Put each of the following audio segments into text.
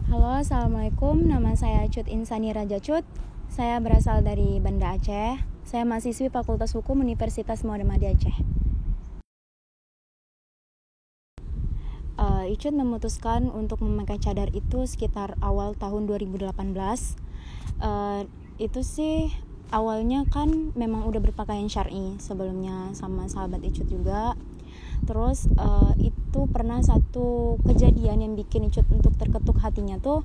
Halo, Assalamualaikum. Nama saya Cut Insani Raja Cut. Saya berasal dari Banda Aceh. Saya mahasiswi Fakultas Hukum Universitas Muhammadiyah Aceh. Icut memutuskan untuk memakai cadar itu sekitar awal tahun 2018. Itu sih awalnya kan memang udah berpakaian syar'i sebelumnya sama sahabat Icut juga. Terus itu pernah satu kejadian yang bikin Icut untuk terketuk hatinya tuh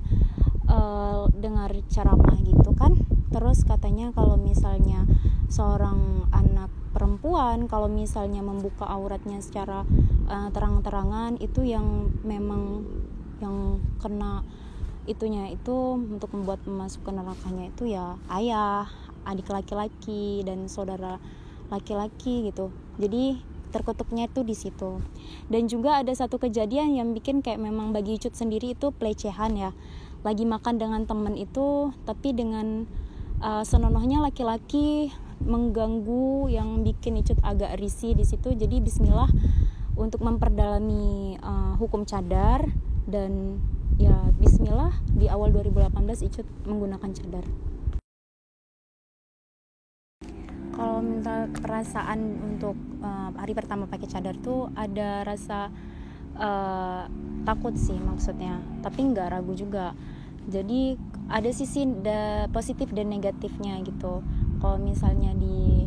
dengar ceramah gitu kan. Terus katanya kalau misalnya seorang anak perempuan kalau misalnya membuka auratnya secara terang-terangan itu yang memang yang kena itunya itu untuk membuat masuk ke nerakanya itu ya ayah, adik laki-laki dan saudara laki-laki gitu. Jadi terkutuknya itu di situ. Dan juga ada satu kejadian yang bikin kayak memang bagi Icut sendiri itu pelecehan ya. Lagi makan dengan teman itu tapi dengan senonohnya laki-laki mengganggu yang bikin Icut agak risih di situ. Jadi bismillah untuk memperdalami hukum cadar dan ya bismillah di awal 2018 Icut menggunakan cadar. Kalau minta perasaan untuk hari pertama pakai cadar tuh ada rasa takut sih maksudnya, tapi nggak ragu juga. Jadi ada sisi positif dan negatifnya gitu. Kalau misalnya di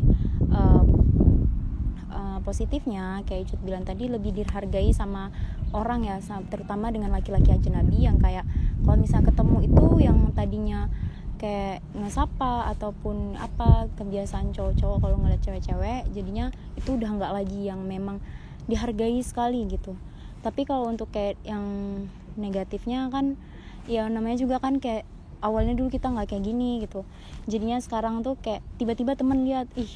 positifnya kayak Icut bilang tadi lebih dihargai sama orang ya, terutama dengan laki-laki ajnabi yang kayak kalau misalnya ketemu itu yang tadinya kayak ngesapa ataupun apa kebiasaan cowok-cowok kalau ngeliat cewek-cewek jadinya itu udah nggak lagi yang memang dihargai sekali gitu. Tapi kalau untuk kayak yang negatifnya kan ya namanya juga kan kayak awalnya dulu kita nggak kayak gini gitu, jadinya sekarang tuh kayak tiba-tiba temen lihat ih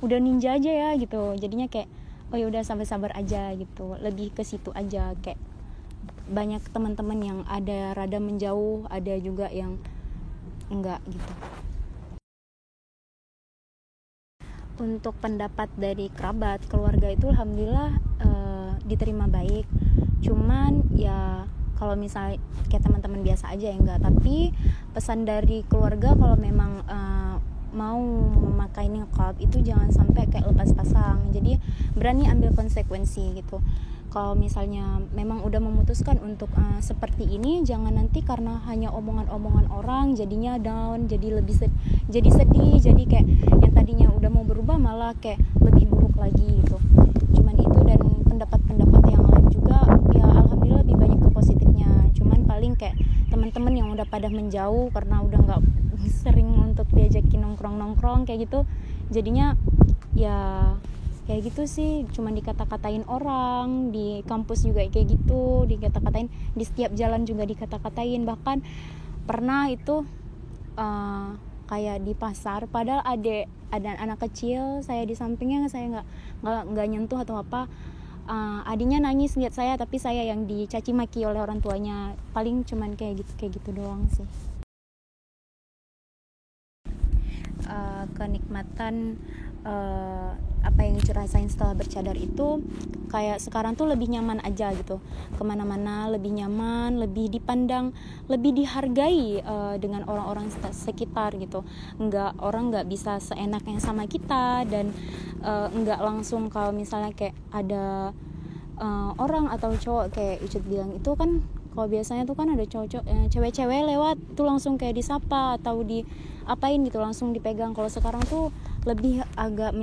udah ninja aja ya gitu, jadinya kayak oh ya udah sabar-sabar aja gitu, lebih ke situ aja. Kayak banyak teman-teman yang ada rada menjauh, ada juga yang enggak gitu. Untuk pendapat dari kerabat keluarga itu alhamdulillah diterima baik. Cuman ya kalau misalnya kayak teman-teman biasa aja ya enggak, tapi pesan dari keluarga kalau memang mau memakai niqab itu jangan sampai kayak lepas pasang. Jadi berani ambil konsekuensi gitu. Kalau misalnya memang udah memutuskan untuk seperti ini, jangan nanti karena hanya omongan-omongan orang jadinya down, jadi lebih jadi sedih, jadi kayak yang tadinya udah mau berubah malah kayak lebih buruk lagi gitu. Cuman itu, dan pendapat-pendapat yang lain juga ya alhamdulillah lebih banyak ke positifnya. Cuman paling kayak teman-teman yang udah pada menjauh karena udah nggak sering untuk diajakin nongkrong-nongkrong kayak gitu, jadinya ya kayak gitu sih, cuma dikata-katain orang di kampus juga kayak gitu, dikata-katain di setiap jalan juga dikata-katain. Bahkan pernah itu kayak di pasar, padahal ada anak kecil saya di sampingnya, saya nggak nyentuh atau apa, adiknya nangis lihat saya tapi saya yang dicaci maki oleh orang tuanya. Paling cuman kayak gitu doang sih. Kenikmatan apa yang Icu rasain setelah bercadar itu kayak sekarang tuh lebih nyaman aja gitu, kemana-mana lebih nyaman, lebih dipandang, lebih dihargai dengan orang-orang sekitar gitu. Orang nggak bisa seenaknya sama kita, dan nggak langsung kalau misalnya kayak ada orang atau cowok kayak Icut bilang itu kan, kalau biasanya tuh kan ada cewek-cewek lewat tuh langsung kayak disapa atau diapain gitu, langsung dipegang. Kalau sekarang tuh lebih agak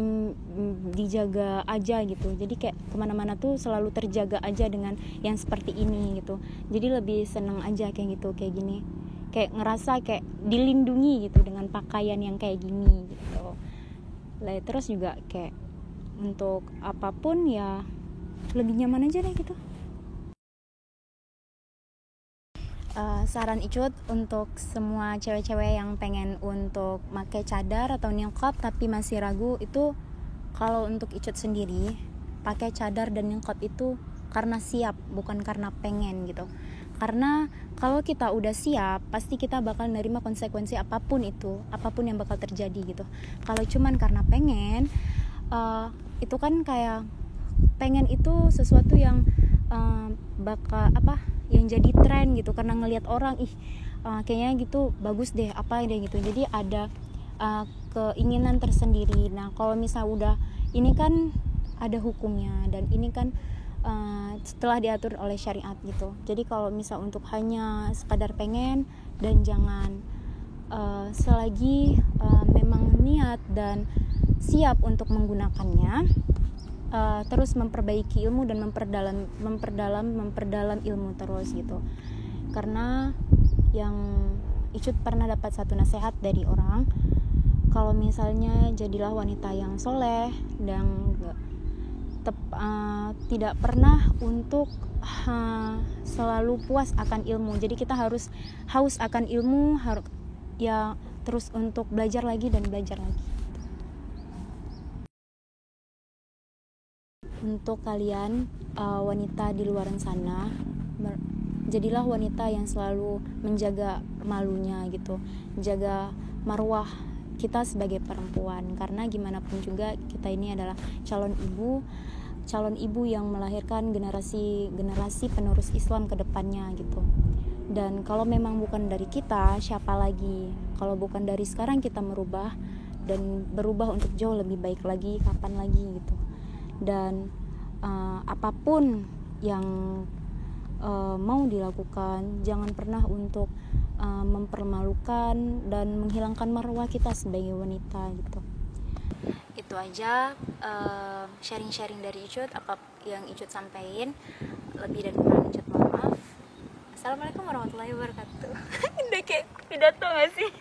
dijaga aja gitu, jadi kayak kemana-mana tuh selalu terjaga aja dengan yang seperti ini gitu. Jadi lebih seneng aja kayak gitu, kayak gini, kayak ngerasa kayak dilindungi gitu dengan pakaian yang kayak gini gitu. Terus juga kayak untuk apapun ya lebih nyaman aja deh gitu. Saran Icut untuk semua cewek-cewek yang pengen untuk pakai cadar atau niqab tapi masih ragu, itu kalau untuk Icut sendiri pakai cadar dan niqab itu karena siap, bukan karena pengen gitu. Karena kalau kita udah siap pasti kita bakal nerima konsekuensi apapun itu, apapun yang bakal terjadi gitu. Kalau cuman karena pengen, itu kan kayak pengen itu sesuatu yang bakal yang jadi tren gitu, karena ngelihat orang kayaknya gitu bagus deh apa deh gitu. Jadi ada keinginan tersendiri. Nah kalau misal udah ini kan ada hukumnya, dan ini kan setelah diatur oleh syariat gitu. Jadi kalau misal untuk hanya sekadar pengen, dan jangan selagi memang niat dan siap untuk menggunakannya, terus memperbaiki ilmu dan memperdalam ilmu terus gitu. Karena yang Icut pernah dapat satu nasihat dari orang, kalau misalnya jadilah wanita yang soleh dan tidak pernah untuk selalu puas akan ilmu. Jadi kita harus haus akan ilmu, ya terus untuk belajar lagi dan belajar lagi. Untuk kalian wanita di luar sana, jadilah wanita yang selalu menjaga malunya gitu, jaga marwah kita sebagai perempuan. Karena gimana pun juga kita ini adalah calon ibu yang melahirkan generasi penerus Islam ke depannya gitu. Dan kalau memang bukan dari kita, siapa lagi? Kalau bukan dari sekarang kita merubah dan berubah untuk jauh lebih baik lagi, kapan lagi gitu. Dan apapun yang mau dilakukan, jangan pernah untuk mempermalukan dan menghilangkan marwah kita sebagai wanita gitu. Itu aja sharing-sharing dari Icut, apa yang Icut sampaikan. Lebih dan kurang Icut mohon maaf. Assalamualaikum warahmatullahi wabarakatuh. Udah kayak pidato gak sih?